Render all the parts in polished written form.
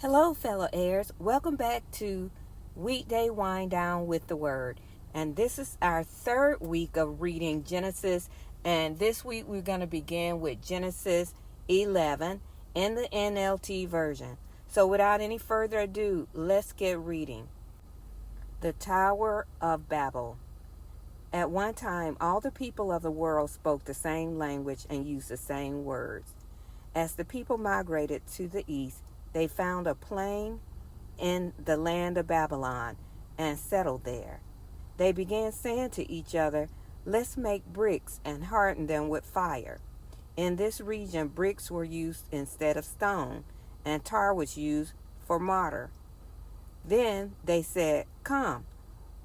Hello, fellow heirs. Welcome back to Weekday Wind Down with the Word. And this is our third week of reading Genesis. And this week we're going to begin with Genesis 11 in the NLT version. So without any further ado, let's get reading. The Tower of Babel. At one time, all the people of the world spoke the same language and used the same words. As the people migrated to the east, they found a plain in the land of Babylon and settled there. They began saying to each other, "Let's make bricks and harden them with fire." In this region, bricks were used instead of stone, and tar was used for mortar. Then they said, "Come,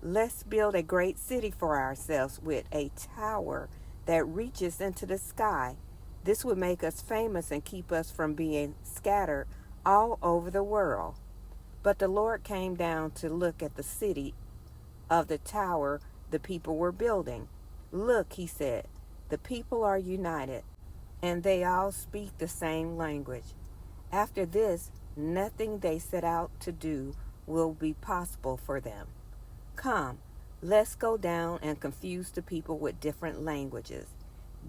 let's build a great city for ourselves with a tower that reaches into the sky. This would make us famous and keep us from being scattered all over the world." But the Lord came down to look at the city of the tower the people were building. "Look," he said, "the people are united, and they all speak the same language. After this, nothing they set out to do will be possible for them. Come, let's go down and confuse the people with different languages.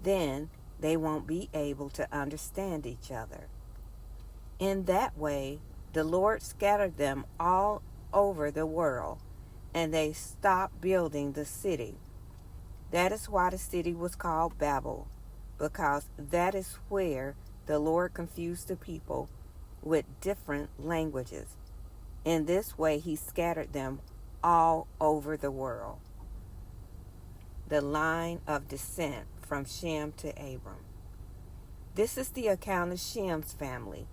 Then they won't be able to understand each other." In that way, the Lord scattered them all over the world, and they stopped building the city. That is why the city was called Babel, because that is where the Lord confused the people with different languages. In this way, he scattered them all over the world. The line of descent from Shem to Abram. This is the account of Shem's family.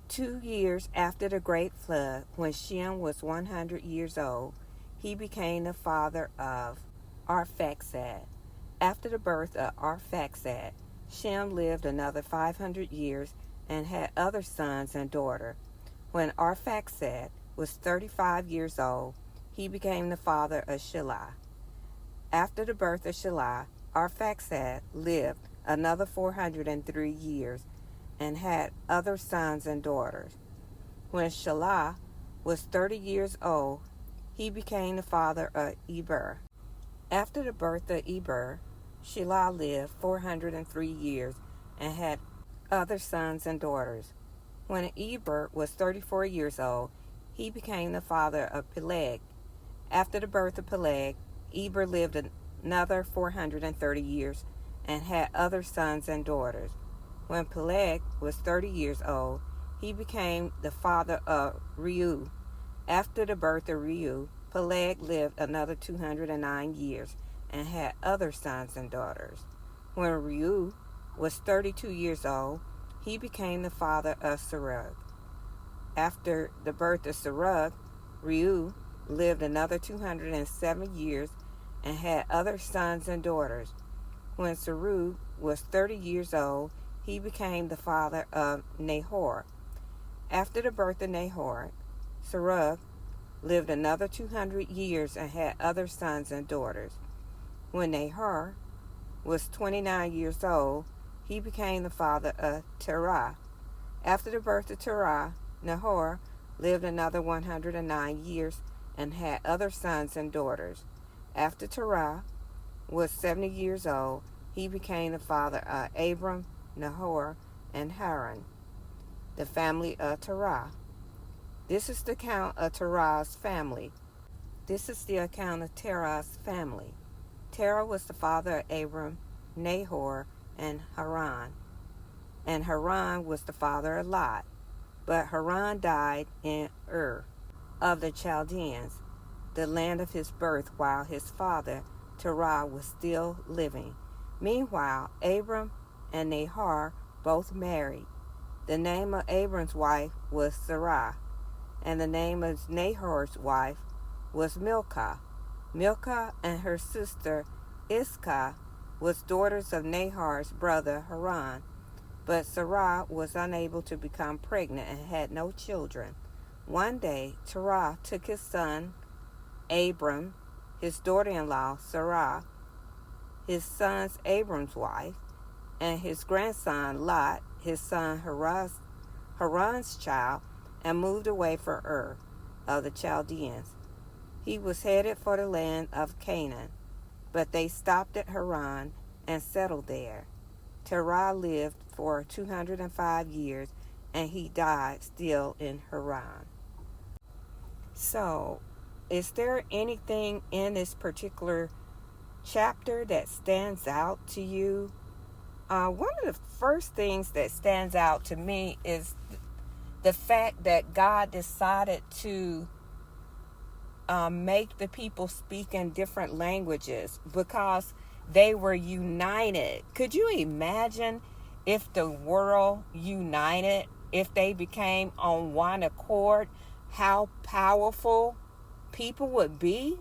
2 years after the great flood, when Shem was 100 years old, he became the father of Arphaxad. After the birth of Arphaxad, Shem lived another 500 years and had other sons and daughters. When Arphaxad was 35 years old, he became the father of Shelah. After the birth of Shelah, Arphaxad lived another 403 years and had other sons and daughters. When Shelah was 30 years old, he became the father of Eber. After the birth of Eber, Shelah lived 403 years and had other sons and daughters. When Eber was 34 years old, he became the father of Peleg. After the birth of Peleg, Eber lived another 430 years and had other sons and daughters. When Peleg was 30 years old, he became the father of Reu. After the birth of Reu, Peleg lived another 209 years and had other sons and daughters. When Reu was 32 years old, he became the father of Serug. After the birth of Serug, Reu lived another 207 years and had other sons and daughters. When Serug was 30 years old, he became the father of Nahor. After the birth of Nahor, Serug lived another 200 years and had other sons and daughters. When Nahor was 29 years old, he became the father of Terah. After the birth of Terah, Nahor lived another 109 years and had other sons and daughters. After Terah was 70 years old, he became the father of Abram, Nahor, and Haran. The family of Terah. This is the account of Terah's family. This is the account of Terah's family. Terah was the father of Abram, Nahor, and Haran. And Haran was the father of Lot. But Haran died in Ur of the Chaldeans, the land of his birth, while his father Terah was still living. Meanwhile, Abram and Nahor both married. The name of Abram's wife was Sarah, and the name of Nahor's wife was Milcah. Milcah and her sister Iscah was daughters of Nahor's brother Haran, but Sarah was unable to become pregnant and had no children. One day, Terah took his son Abram, his daughter-in-law Sarah, his son Abram's wife, and his grandson Lot, his son Haran's child, and moved away from Ur of the Chaldeans. He was headed for the land of Canaan, but they stopped at Haran and settled there. Terah lived for 205 years, and he died still in Haran. So, is there anything in this particular chapter that stands out to you? One of the first things that stands out to me is the fact that God decided to make the people speak in different languages because they were united. Could you imagine if the world united, if they became on one accord, how powerful people would be?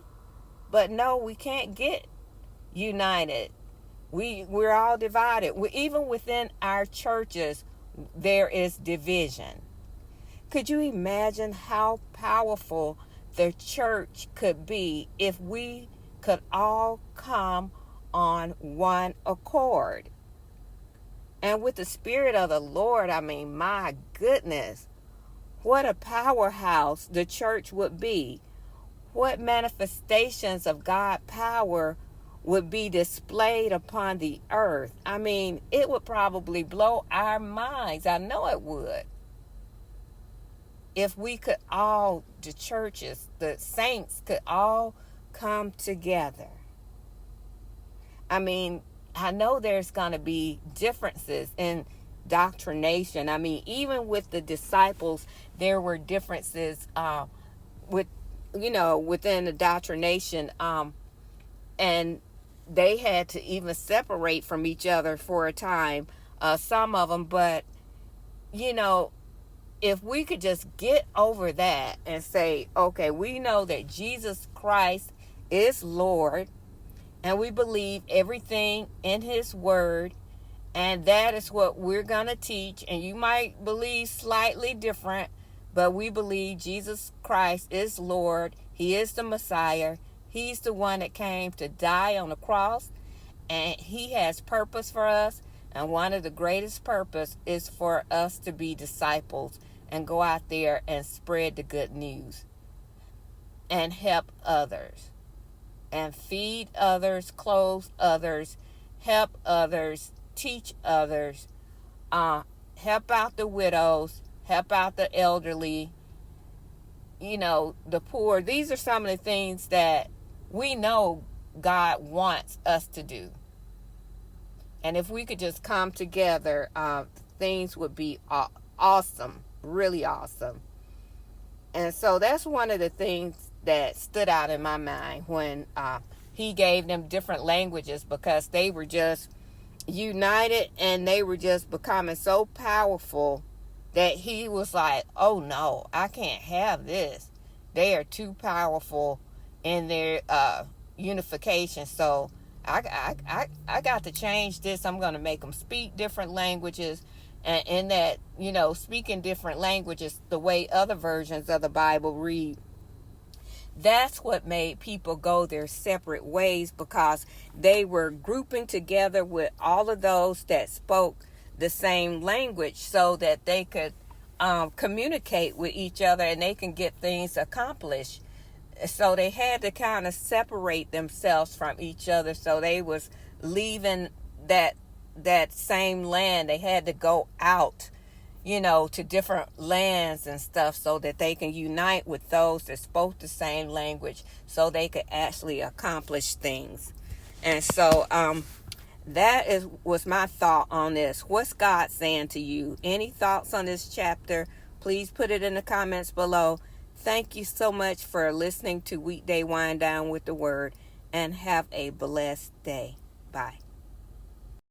But no, we can't get united. We're all divided. Even within our churches, there is division. Could you imagine how powerful the church could be if we could all come on one accord? And with the Spirit of the Lord, I mean, my goodness, what a powerhouse the church would be. What manifestations of God's power would be displayed upon the earth. I mean, it would probably blow our minds. I know it would. If we could all, the churches, the saints could all come together. I mean, I know there's going to be differences in doctrination. I mean, even with the disciples, there were differences within the doctrination, and they had to even separate from each other for a time, some of them. But, if we could just get over that and say, okay, we know that Jesus Christ is Lord, and we believe everything in his word, and that is what we're going to teach. And you might believe slightly different, but we believe Jesus Christ is Lord. He is the Messiah. He's the one that came to die on the cross, and he has purpose for us. And one of the greatest purpose is for us to be disciples and go out there and spread the good news and help others and feed others, clothe others, help others, teach others, help out the widows, help out the elderly, the poor. These are some of the things that we know God wants us to do. And if we could just come together, things would be awesome, really awesome. And so that's one of the things that stood out in my mind when he gave them different languages, because they were just united and they were just becoming so powerful that he was like, oh no, I can't have this. They are too powerful in their unification. So I got to change this. I'm going to make them speak different languages. And in that, speaking different languages, the way other versions of the Bible read, that's what made people go their separate ways, because they were grouping together with all of those that spoke the same language so that they could communicate with each other and they can get things accomplished. So they had to kind of separate themselves from each other. So they was leaving that same land. They had to go out, to different lands and stuff so that they can unite with those that spoke the same language so they could actually accomplish things. And so that was my thought on this. What's God saying to you? Any thoughts on this chapter? Please put it in the comments below. Thank you so much for listening to Weekday Wind Down with the Word, and have a blessed day. Bye.